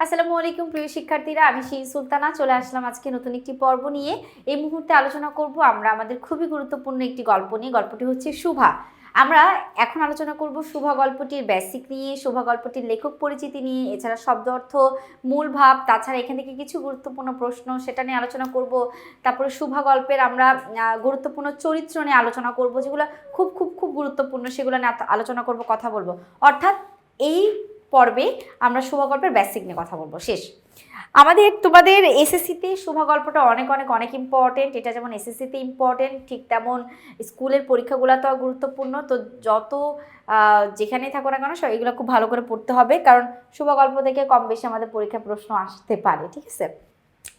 আসসালামু আলাইকুম প্রিয় শিক্ষার্থীরা, আমি শিরিন সুলতানা চলে আসলাম আজকে নতুন একটি পর্ব নিয়ে। এই মুহূর্তে আলোচনা করব আমরা আমাদের খুবই গুরুত্বপূর্ণ একটি গল্প নিয়ে। গল্পটি হচ্ছে শুভা। আমরা এখন আলোচনা করব শুভা গল্পটির বেসিক নিয়ে, শুভা গল্পটির লেখক পরিচিতি নিয়ে, এছাড়া শব্দ অর্থ, মূল ভাব, তাছাড়া এখান থেকে কিছু গুরুত্বপূর্ণ প্রশ্ন সেটা নিয়ে আলোচনা করব। তারপরে শুভা গল্পের আমরা গুরুত্বপূর্ণ চরিত্র নিয়ে আলোচনা করব, যেগুলো খুব খুব খুব গুরুত্বপূর্ণ, সেগুলো নিয়ে আলোচনা করব, কথা বলবো। অর্থাৎ এই পর্বে আমরা শুভা গল্পের বেসিক নিয়ে কথা বলবো। শেষ তোমাদের এসএসসিতে শুভা গল্পটা অনেক অনেক অনেক ইম্পর্টেন্ট। এটা যেমন এসএসসিতে ইম্পর্টেন্ট, ঠিক তেমন স্কুলের পরীক্ষাগুলো তো গুরুত্বপূর্ণ। তো যত যেখানেই থাকো না কেন সব এগুলো খুব ভালো করে পড়তে হবে, কারণ শুভা গল্প থেকে কম বেশি আমাদের পরীক্ষা প্রশ্ন আসতে পারে, ঠিক আছে?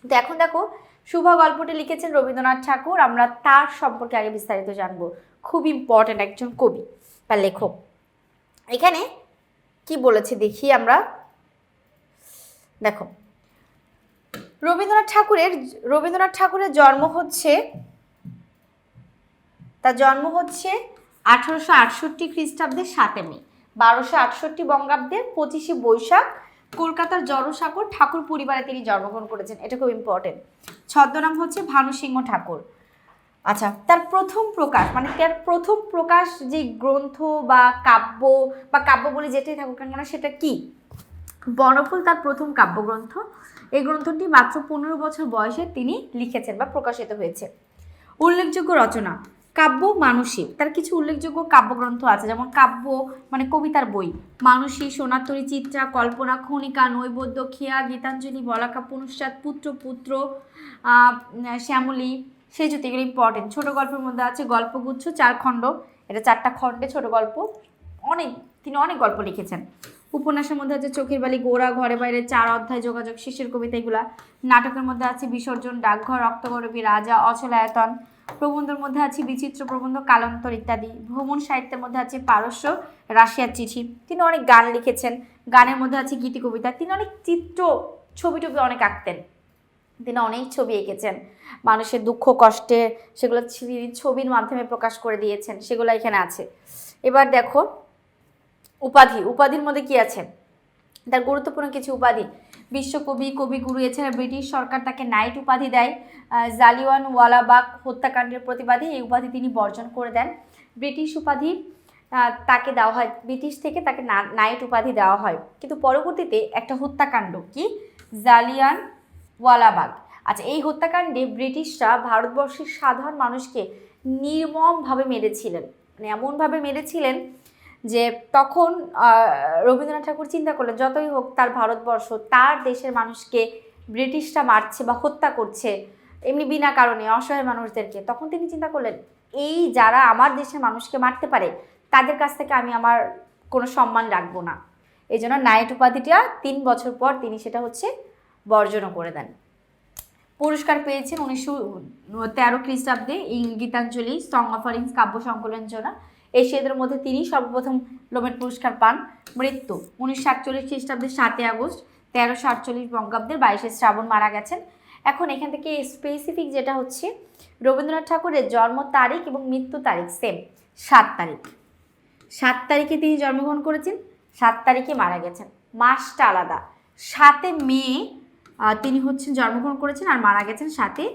তো এখন দেখো, শুভা গল্পটি লিখেছেন রবীন্দ্রনাথ ঠাকুর। আমরা তার সম্পর্কে আগে বিস্তারিত জানবো। খুব ইম্পর্টেন্ট একজন কবি বা লেখক। এখানে কি বলেছে দেখি আমরা। দেখো, রবীন্দ্রনাথ ঠাকুরের জন্ম হচ্ছে, তার জন্ম হচ্ছে 1868 খ্রিস্টাব্দে 7 মে, 1268 বঙ্গাব্দের 25শে বৈশাখ কলকাতার জড়সাগর ঠাকুর পরিবারে তিনি জন্মগ্রহণ করেছেন। এটা খুব ইম্পর্টেন্ট। ছদ্মনাম হচ্ছে ভানুসিংহ ঠাকুর। আচ্ছা, তার প্রথম প্রকাশ যে গ্রন্থ বা কাব্য বলে যেটাই থাকুক কেন সেটা কি? বনফুল তার প্রথম কাব্যগ্রন্থ। এই গ্রন্থটি মাত্র 15 বছর বয়সে তিনি লিখেছেন বা প্রকাশিত হয়েছে। উল্লেখযোগ্য রচনা কাব্য মানসী, তার কিছু উল্লেখযোগ্য কাব্যগ্রন্থ আছে, যেমন কাব্য মানে কবিতার বই, মানসী, সোনাতরী, চিত্রা, কল্পনা, খনিকা, নৈবেদ্য, খেয়া, গীতাঞ্জলি, বলাকা, পুনশ্চাৎ, পুত্র, শ্যামলী, সেজুতি, এগুলো ইম্পর্টেন্ট। ছোট গল্পের মধ্যে আছে গল্পগুচ্ছ 4 খণ্ড, এটা 4টা খণ্ডে ছোট গল্প। তিনি অনেক গল্প লিখেছেন। উপন্যাসের মধ্যে আছে চোখের বালি, গোরা, ঘরে বাইরে, 4 অধ্যায়, যোগাযোগ, শিষ্যের কবিতা, এগুলা। নাটকের মধ্যে আছে বিসর্জন, ডাকঘর, রক্তগরবী, রাজা, অচলায়তন। প্রবন্ধের মধ্যে আছে বিচিত্র প্রবন্ধ, কালান্তর ইত্যাদি। ভ্রমণ সাহিত্যের মধ্যে আছে পারস্য, রাশিয়ার চিঠি। তিনি অনেক গান লিখেছেন। গানের মধ্যে আছে গীতি কবিতা। তিনি অনেক ছবি অনেক আঁকতেন। তিনি অনেক ছবি এঁকেছেন, মানুষের দুঃখ কষ্টের, সেগুলো ছবির মাধ্যমে প্রকাশ করে দিয়েছেন, সেগুলো এখানে আছে। এবার দেখো উপাধির মধ্যে কি আছে, তার গুরুত্বপূর্ণ কিছু উপাধি। বিশ্বকবি, কবিগুরু, এছাড়া ব্রিটিশ সরকার তাকে নাইট উপাধি দেয়। জালিয়ানওয়ালাবাগ হত্যাকাণ্ডের প্রতিবাদী, এই উপাধি তিনি বর্জন করে দেন। ব্রিটিশ উপাধি তাকে দেওয়া হয়, ব্রিটিশ থেকে তাকে নাইট উপাধি দেওয়া হয়। কিন্তু পরবর্তীতে একটা হত্যাকাণ্ড, কি জালিয়ানওয়ালাবাগ, আচ্ছা, এই হত্যাকাণ্ডে ব্রিটিশরা ভারতবর্ষের সাধারণ মানুষকে নির্মমভাবে মেরেছিলেন। মানে এমনভাবে মেরেছিলেন যে তখন রবীন্দ্রনাথ ঠাকুর চিন্তা করলেন, যতই হোক তার ভারতবর্ষ, তার দেশের মানুষকে ব্রিটিশরা মারছে বা হত্যা করছে এমনি বিনা কারণে অসহায় মানুষদেরকে। তখন তিনি চিন্তা করলেন, এই যারা আমার দেশের মানুষকে মারতে পারে তাদের কাছ থেকে আমি আমার কোনো সম্মান রাখবো না। এই জন্য নাইট উপাধিটা 3 বছর পর তিনি সেটা বর্জন করে দেন। পুরস্কার পেয়েছেন 1913 খ্রিস্টাব্দে গীতাঞ্জলি সং অফারিংস কাব্য সংকলনের জন্য। এশিয়াদের মধ্যে তিনি সর্বপ্রথম লোমেট পুরস্কার পান। মৃত্যু 1947 খ্রিস্টাব্দের 7 আগস্ট, 1348 বঙ্গাব্দের 22শে শ্রাবণ মারা গেছেন। এখন এখান থেকে স্পেসিফিক যেটা হচ্ছে, রবীন্দ্রনাথ ঠাকুরের জন্ম তারিখ এবং মৃত্যু তারিখ সেম, 7 তারিখ। 7 তারিখে তিনি জন্মগ্রহণ করেছেন, 7 তারিখে মারা গেছেন। মাসটা আলাদা, 7 মে তিনি জন্মগ্রহণ করেছেন আর মারা গেছেন 7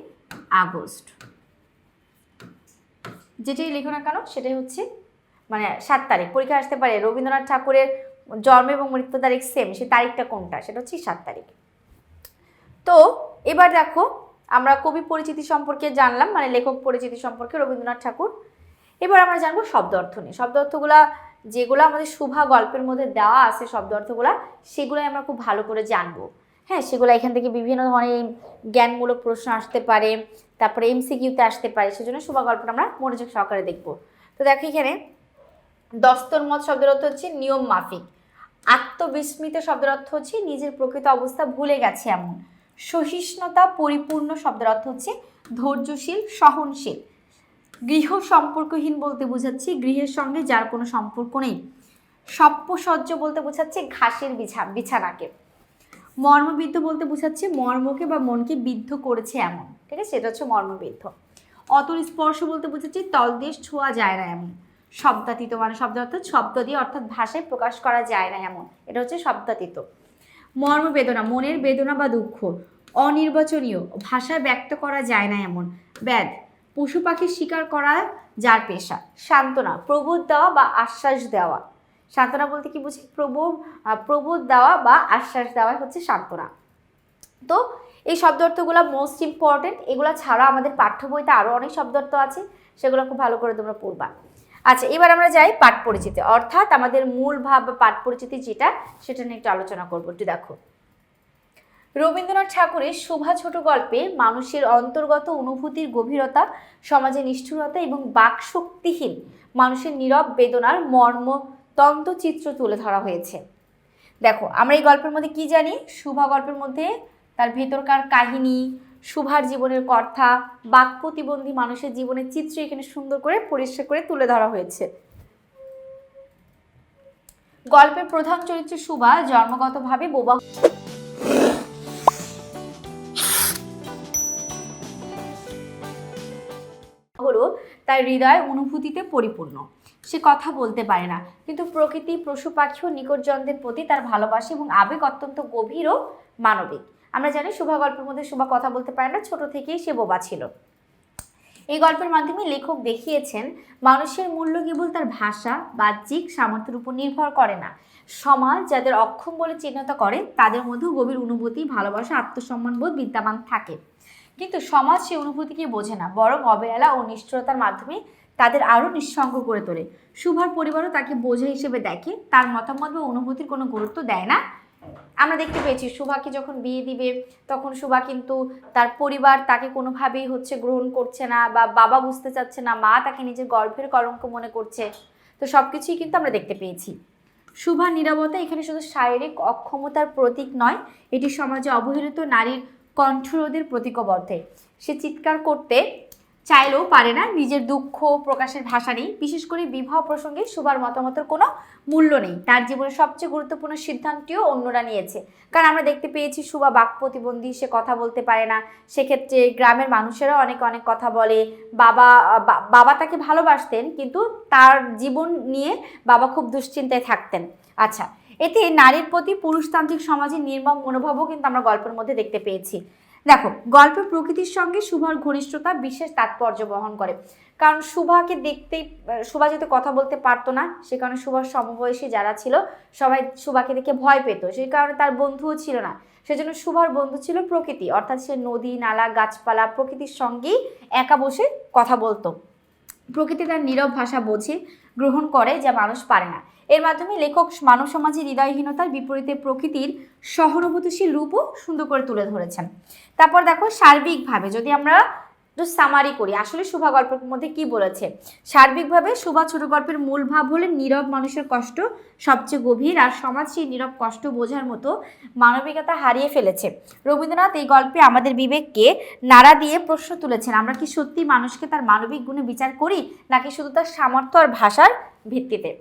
আগস্ট। যেটাই লিখো না কেন সেটাই মানে 7 তারিখ। পরীক্ষা আসতে পারে রবীন্দ্রনাথ ঠাকুরের জন্ম এবং মৃত্যু তারিখ সেম, সে তারিখটা কোনটা, সেটা হচ্ছে 7 তারিখ। তো এবার দেখো, আমরা কবি পরিচিতি সম্পর্কে জানলাম, মানে লেখক পরিচিতি সম্পর্কে রবীন্দ্রনাথ ঠাকুর। এবার আমরা জানবো শব্দ অর্থ নিয়ে। শব্দ অর্থগুলা যেগুলো আমাদের শুভা গল্পের মধ্যে দেওয়া আছে, শব্দ অর্থগুলা সেগুলোই আমরা খুব ভালো করে জানবো। হ্যাঁ, সেগুলো এখান থেকে বিভিন্ন ধরনের জ্ঞানমূলক প্রশ্ন আসতে পারে, তারপরে এমসিকিউতে আসতে পারে, সেজন্য শুভা গল্পটা আমরা মনোযোগ সহকারে দেখব। তো দেখো, এখানে দস্তরমত শব্দের অর্থ হচ্ছে নিয়ম মাফিক। আত্মবিস্মৃত শব্দের অর্থ হচ্ছে নিজের প্রকৃত অবস্থা ভুলে গেছে এমন। সহিষ্ণুতা পরিপূর্ণ শব্দের অর্থ হচ্ছে ধৈর্যশীল, সহনশীল। গৃহ সম্পর্কহীন বলতে বোঝাচ্ছি গৃহের সঙ্গে যার কোনো সম্পর্ক নেই। সপ্পসজ্জ বলতে বোঝাচ্ছে ঘাসের বিছানাকে। মর্মবিদ্ধ বলতে বোঝাচ্ছে মর্মকে বা মনকে বিদ্ধ করেছে এমন, ঠিক আছে, সেটা হচ্ছে মর্মবিদ্ধ। অতল স্পর্শ বলতে বোঝাচ্ছে তলদেশ ছোঁয়া যায় না এমন। শব্দাতীত মানে শব্দ অর্থাৎ শব্দ দিয়ে, অর্থাৎ ভাষায় প্রকাশ করা যায় না এমন, এটা হচ্ছে শব্দাতীত। মর্ম বেদনা, মনের বেদনা বা দুঃখ। অনির্বাচনীয়, ভাষায় ব্যক্ত করা যায় না এমন। ব্যাধ, পশু পাখির শিকার করা যার পেশা। সান্ত্বনা, প্রবোধ দেওয়া বা আশ্বাস দেওয়া। সান্ত্বনা বলতে কি বুঝি? প্রবোধ দেওয়া বা আশ্বাস দেওয়া হচ্ছে সান্ত্বনা। তো এই শব্দ অর্থগুলো মোস্ট ইম্পর্টেন্ট। এগুলো ছাড়া আমাদের পাঠ্য বইতে আরও অনেক শব্দ অর্থ আছে, সেগুলো খুব ভালো করে তোমরা পড়বা। আচ্ছা, এবার আমরা যাই পাঠ পরিচিতি, অর্থাৎ আমাদের মূল ভাব বা পাঠ পরিচিতি যেটা, সেটা নিয়ে একটু আলোচনা করবো। একটু দেখো, রবীন্দ্রনাথ ঠাকুরের শুভা ছোট গল্পে মানুষের অন্তর্গত অনুভূতির গভীরতা, সমাজের নিষ্ঠুরতা এবং বাকশক্তিহীন মানুষের নীরব বেদনার মর্মতন্ত্রচিত্র তুলে ধরা হয়েছে। দেখো, আমরা এই গল্পের মধ্যে কি জানি? শুভা গল্পের মধ্যে তার ভেতরকার কাহিনী, শুভার জীবনের কথা, বাক প্রতিবন্ধী মানুষের জীবনের চিত্র এখানে সুন্দর করে পরিষ্কার করে তুলে ধরা হয়েছে। গল্পের প্রধান চরিত্র শুভা জন্মগতভাবে বোবা হলো, তার হৃদয় অনুভূতিতে পরিপূর্ণ। সে কথা বলতে পারে না, কিন্তু প্রকৃতি, পশু পাখি ও নিকটজনদের প্রতি তার ভালোবাসা এবং আবেগ অত্যন্ত গভীর ও মানবিক। আমরা জানি শুভা গল্পের মধ্যে শুভা কথা বলতে পারে না, ছোট থেকেই সে বোবা ছিল। এই গল্পের মাধ্যমে লেখক দেখিয়েছেন মানুষের মূল্য কেবল তার ভাষা, বাহ্যিক সামর্থ্যের উপর নির্ভর করে না। সমাজ যাদের অক্ষম বলে চিহ্নিত করে, তাদের মধ্যেও গভীর অনুভূতি, ভালোবাসা, আত্মসম্মানবোধ বিদ্যমান থাকে। কিন্তু সমাজ সেই অনুভূতিকে বোঝে না, বরং অবহেলা ও নিষ্ঠুরতার মাধ্যমে তাদের আরও নিঃসঙ্গ করে তোলে। শুভার পরিবারও তাকে বোঝা হিসেবে দেখে, তার মতামত বা অনুভূতির কোনো গুরুত্ব দেয় না। আমরা দেখতে পেয়েছি শুভাকে যখন বিয়ে দিবে, তখন শুভা কিন্তু তার পরিবার তাকে কোনোভাবেই গ্রহণ করছে না, বা বাবা বুঝতে চাচ্ছে না, মা তাকে নিজের গর্ভের কলঙ্ক মনে করছে। তো সবকিছুই কিন্তু আমরা দেখতে পেয়েছি। শুভার নীরবতা এখানে শুধু শারীরিক অক্ষমতার প্রতীক নয়, এটি সমাজে অবহেলিত নারীর কণ্ঠরোধের প্রতীকও বটে। সে চিৎকার করতে চাইলেও পারে না, নিজের দুঃখ প্রকাশের ভাষা নেই। বিশেষ করে বিবাহ প্রসঙ্গে শুভার মতামতের কোনো মূল্য নেই। তার জীবনের সবচেয়ে গুরুত্বপূর্ণ সিদ্ধান্তটিও অন্যরা নিয়েছে, কারণ আমরা দেখতে পেয়েছি শুভা বাক প্রতিবন্ধী, সে কথা বলতে পারে না। সেক্ষেত্রে গ্রামের মানুষেরাও অনেক অনেক কথা বলে। বাবা তাকে ভালোবাসতেন, কিন্তু তার জীবন নিয়ে বাবা খুব দুশ্চিন্তায় থাকতেন। আচ্ছা, এতে নারীর প্রতি পুরুষতান্ত্রিক সমাজের নির্মম মনোভাবও কিন্তু আমরা গল্পের মধ্যে দেখতে পেয়েছি। দেখো, গল্পের প্রকৃতির সঙ্গে শুভার ঘনিষ্ঠতা বিশেষ তাৎপর্য বহন করে, কারণ শুভাকে দেখতেই, শুভা যেহেতু কথা বলতে পারতো না, সে কারণে শুভার সমবয়সী যারা ছিল সবাই শুভাকে দেখে ভয় পেত। সেই কারণে তার বন্ধুও ছিল না, সেজন্য শুভার বন্ধু ছিল প্রকৃতি, অর্থাৎ সে নদী, নালা, গাছপালা, প্রকৃতির সঙ্গেই একা বসে কথা বলতো। প্রকৃতি তার নীরব ভাষা বোঝে, গ্রহণ করে, যা মানুষ পারে না। এর মাধ্যমে লেখক মানব সমাজের হৃদয়হীনতার বিপরীতে প্রকৃতির সহানুভূতিশীল রূপও সুন্দর করে তুলে ধরেছেন। তারপর দেখো, সার্বিকভাবে যদি আমরা একটু সামারি করি, আসলে শুভা গল্পের মধ্যে কি বলেছে। সার্বিকভাবে শুভা ছোট গল্পের মূল ভাব হলে নীরব মানুষের কষ্ট সবচেয়ে গভীর, আর সমাজ সেই নীরব কষ্ট বোঝার মতো মানবিকতা হারিয়ে ফেলেছে। রবীন্দ্রনাথ এই গল্পে আমাদের বিবেককে নাড়া দিয়ে প্রশ্ন তুলেছেন, আমরা কি সত্যি মানুষকে তার মানবিক গুণে বিচার করি, নাকি শুধু তার সামর্থ্য আর ভাষার ভিত্তিতে?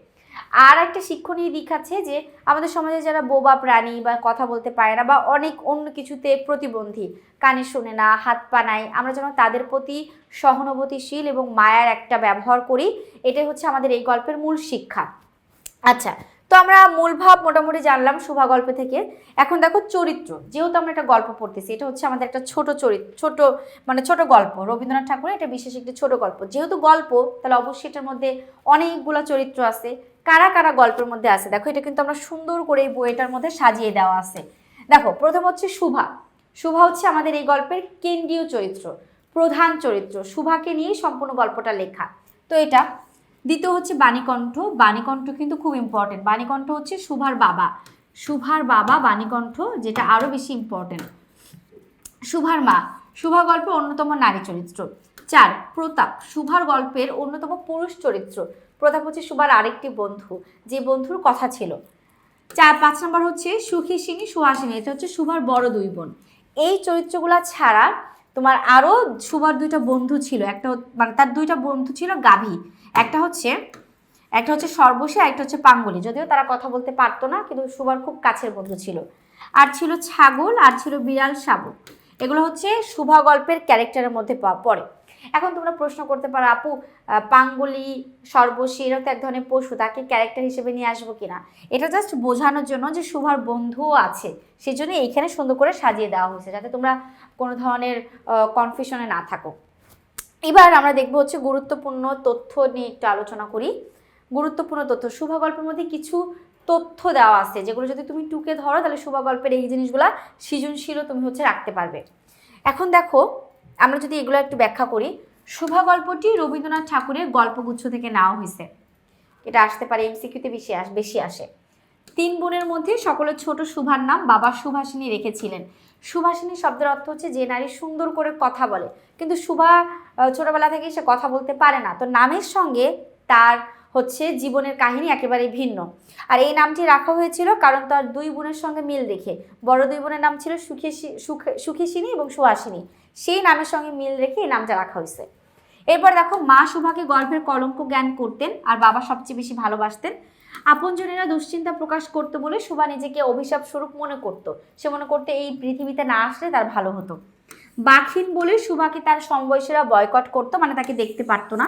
আর একটা শিক্ষণীয় দিক আছে যে আমাদের সমাজে যারা বোবা প্রাণী বা কথা বলতে পারে না, বা অনেক অন্য কিছুতে প্রতিবন্ধী, কানে শোনে না, হাত পা নাই, আমরা যেন তাদের প্রতি সহানুভূতিশীল এবং মায়ার একটা ব্যবহার করি। এটাই হচ্ছে আমাদের এই গল্পের মূল শিক্ষা। আচ্ছা, তো আমরা মূল ভাব মোটামুটি জানলাম শুভা গল্প থেকে। এখন দেখো চরিত্র, যেহেতু আমরা একটা গল্প পড়তেছি, এটা হচ্ছে আমাদের একটা ছোট চরিত্র, ছোট গল্প। রবীন্দ্রনাথ ঠাকুরের এটা বিশেষ একটি ছোট গল্প। যেহেতু গল্প, তাহলে অবশ্যই এটার মধ্যে অনেকগুলো চরিত্র আছে। কারা কারা গল্পের মধ্যে আছে দেখো, এটা কিন্তু আমরা সুন্দর করে এই বইটার মধ্যে সাজিয়ে দেওয়া আছে। দেখো, প্রথম হচ্ছে শুভা। শুভা হচ্ছে আমাদের এই গল্পের কেন্দ্রীয় চরিত্র, প্রধান চরিত্র। শুভাকে নিয়েই সম্পূর্ণ গল্পটা লেখা। তো এটা দ্বিতীয় হচ্ছে বাণীকণ্ঠ। বাণীকণ্ঠ কিন্তু খুব ইম্পর্টেন্ট। বাণীকণ্ঠ হচ্ছে শুভার বাবা। শুভার বাবা বাণীকণ্ঠ, যেটা আরও বেশি ইম্পর্টেন্ট। শুভার মা, শুভা গল্পের অন্যতম নারী চরিত্র। 4, প্রতাপ, শুভার গল্পের অন্যতম পুরুষ চরিত্র। প্রতাপ হচ্ছে শুভার আরেকটি বন্ধু, যে বন্ধুর কথা ছিল। 5 নম্বর হচ্ছে সুখেশিনী, সুহাসিনী, এটা হচ্ছে শুভার বড় 2 বোন। এই চরিত্রগুলা ছাড়া তোমার আরও শুভার 2টা বন্ধু ছিল। একটা মানে তার 2টা বন্ধু ছিল গাভী। একটা হচ্ছে সর্বশী, একটা হচ্ছে পাঙ্গলি। যদিও তারা কথা বলতে পারতো না, কিন্তু শুভার খুব কাছের বন্ধু ছিল। আর ছিল ছাগল, আর ছিল বিড়াল, শাবক। এগুলো হচ্ছে শুভা গল্পের ক্যারেক্টারের মধ্যে পড়ে। এখন তোমরা প্রশ্ন করতে পারো আপু পাঙ্গুলি, সর্বশী এরা তো এক ধরনের পশু, তাকে ক্যারেক্টার হিসেবে নিয়ে আসবো কিনা। এটা জাস্ট বোঝানোর জন্য যে শুভার বন্ধুও আছে, সেই জন্য এইখানে সুন্দর করে সাজিয়ে দেওয়া হয়েছে যাতে তোমরা কোনো ধরনের কনফিউশনে না থাকো। এবার আমরা দেখবো হচ্ছে গুরুত্বপূর্ণ তথ্য নিয়ে একটু আলোচনা করি। গুরুত্বপূর্ণ তথ্য, শুভা গল্পের মধ্যে কিছু তথ্য দেওয়া আছে যেগুলো যদি তুমি টুকে ধরো তাহলে শুভা গল্পের এই জিনিসগুলা সৃজনশীলও তুমি হচ্ছে রাখতে পারবে। এখন দেখো আমরা যদি এগুলো একটু ব্যাখ্যা করি, শুভা গল্পটি রবীন্দ্রনাথ ঠাকুরের গল্পগুচ্ছ থেকে নেওয়া হয়েছে। এটা আসতে পারে এমসিকিউতে বেশি আসে। 3 বোনের মধ্যে সকলের ছোট শুভার নাম বাবা সুভাষিনী রেখেছিলেন। সুভাষিনী শব্দের অর্থ হচ্ছে যে নারী সুন্দর করে কথা বলে, কিন্তু শুভা ছোটবেলা থেকেই সে কথা বলতে পারে না, তো নামের সঙ্গে তার হচ্ছে জীবনের কাহিনী একেবারেই ভিন্ন। আর এই নামটি রাখা হয়েছিল কারণ তার 2 বোনের সঙ্গে মিল রেখে। বড় 2 বোনের নাম ছিল সুখেশিনী এবং সুহাসিনী, সেই নামের সঙ্গে মিল রেখে এই নামটা রাখা হয়েছে। এরপর দেখো, মা শুভাকে গল্পের কলঙ্ক জ্ঞান করতেন আর বাবা সবচেয়ে বেশি ভালোবাসতেন। আপনজনেরা দুশ্চিন্তা প্রকাশ করতো বলে শুভা নিজেকে অভিশাপ স্বরূপ মনে করত। সে মনে করতে এই পৃথিবীতে না আসলে তার ভালো হতো। বাঘহীন বলে শুভাকে তার সমবয়সীরা বয়কট করতো, মানে তাকে দেখতে পারতো না।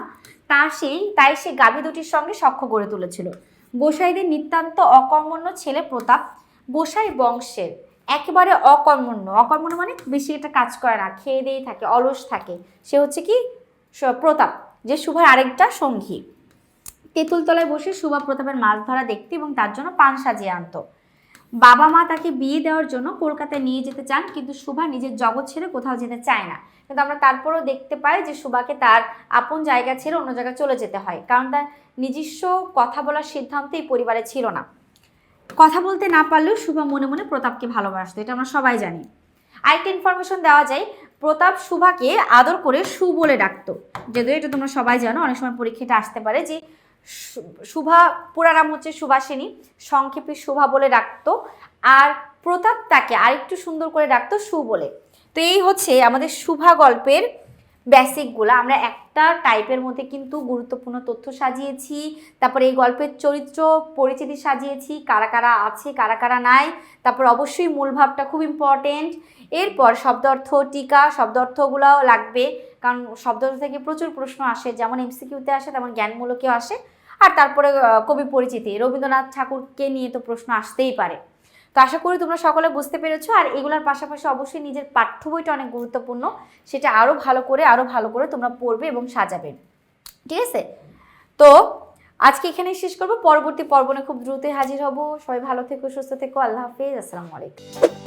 তাই সে গাভী দুটির সঙ্গে সখ্য গড়ে তুলেছিল। গোসাইদের নিতান্ত অকর্মণ্য ছেলে প্রতাপ, গোসাই বংশের একেবারে অকর্মণ্য মানে বেশি একটা কাজ করে না, খেয়ে দিয়েই থাকে, অলস থাকে, সে হচ্ছে কি প্রতাপ, যে শুভার আরেকটা সঙ্গী। তেঁতুলতলায় বসে শুভা প্রতাপের মাছ ধরা দেখতে এবং তার জন্য পান সাজিয়ে আনতো। বাবা মা তাকে বিয়ে দেওয়ার জন্য কলকাতায় নিয়ে যেতে চান, কিন্তু শুভা নিজের জগৎ ছেড়ে কোথাও যেতে চায় না। কিন্তু আমরা তারপরেও দেখতে পাই যে শুভাকে তার আপন জায়গা ছেড়ে অন্য জায়গায় চলে যেতে হয়, কারণ তার নিজস্ব কথা বলার সিদ্ধান্ত এই পরিবারে ছিল না। কথা বলতে না পারলেও শুভা মনে মনে প্রতাপকে ভালোবাসতো, এটা আমরা সবাই জানি। আরেকটা ইনফরমেশন দেওয়া যায়, প্রতাপ শুভাকে আদর করে সু বলে ডাকতো। যদিও এটা তোমরা সবাই জানো, অনেক সময় পরীক্ষাটা আসতে পারে যে শুভা পুরা নাম হচ্ছে সুভাষিনী, সংক্ষেপে শুভা বলে ডাকতো, আর প্রতাপ তাকে আরেকটু সুন্দর করে ডাকতো সু বলে। তো এই হচ্ছে আমাদের শুভা গল্পের বেসিকগুলো। আমরা একটা টাইপের মধ্যে কিন্তু গুরুত্বপূর্ণ তথ্য সাজিয়েছি, তারপরে এই গল্পের চরিত্র পরিচিতি সাজিয়েছি, কারা কারা আছে কারা কারা নাই, তারপর অবশ্যই মূল ভাবটা খুব ইম্পর্টেন্ট। এরপর শব্দ অর্থ টিকা, শব্দ অর্থগুলোও লাগবে, কারণ শব্দ অর্থ থেকে প্রচুর প্রশ্ন আসে, যেমন এমসিকিউতে আসে তেমন জ্ঞানমূলকেও আসে। আর তারপরে কবি পরিচিতি, রবীন্দ্রনাথ ঠাকুরকে নিয়ে তো প্রশ্ন আসতেই পারে। তো আশা করি তোমরা সকলে বুঝতে পেরেছো। আর এগুলোর পাশাপাশি অবশ্যই নিজের পাঠ্য বইটা অনেক গুরুত্বপূর্ণ, সেটা আরও ভালো করে তোমরা পড়বে এবং সাজাবে, ঠিক আছে? তো আজকে এখানেই শেষ করবো, পরবর্তী পর্ব নিয়ে খুব দ্রুতই হাজির হব। সবাই ভালো থেকো, সুস্থ থেকো, আল্লাহ হাফেজ, আসসালামু আলাইকুম।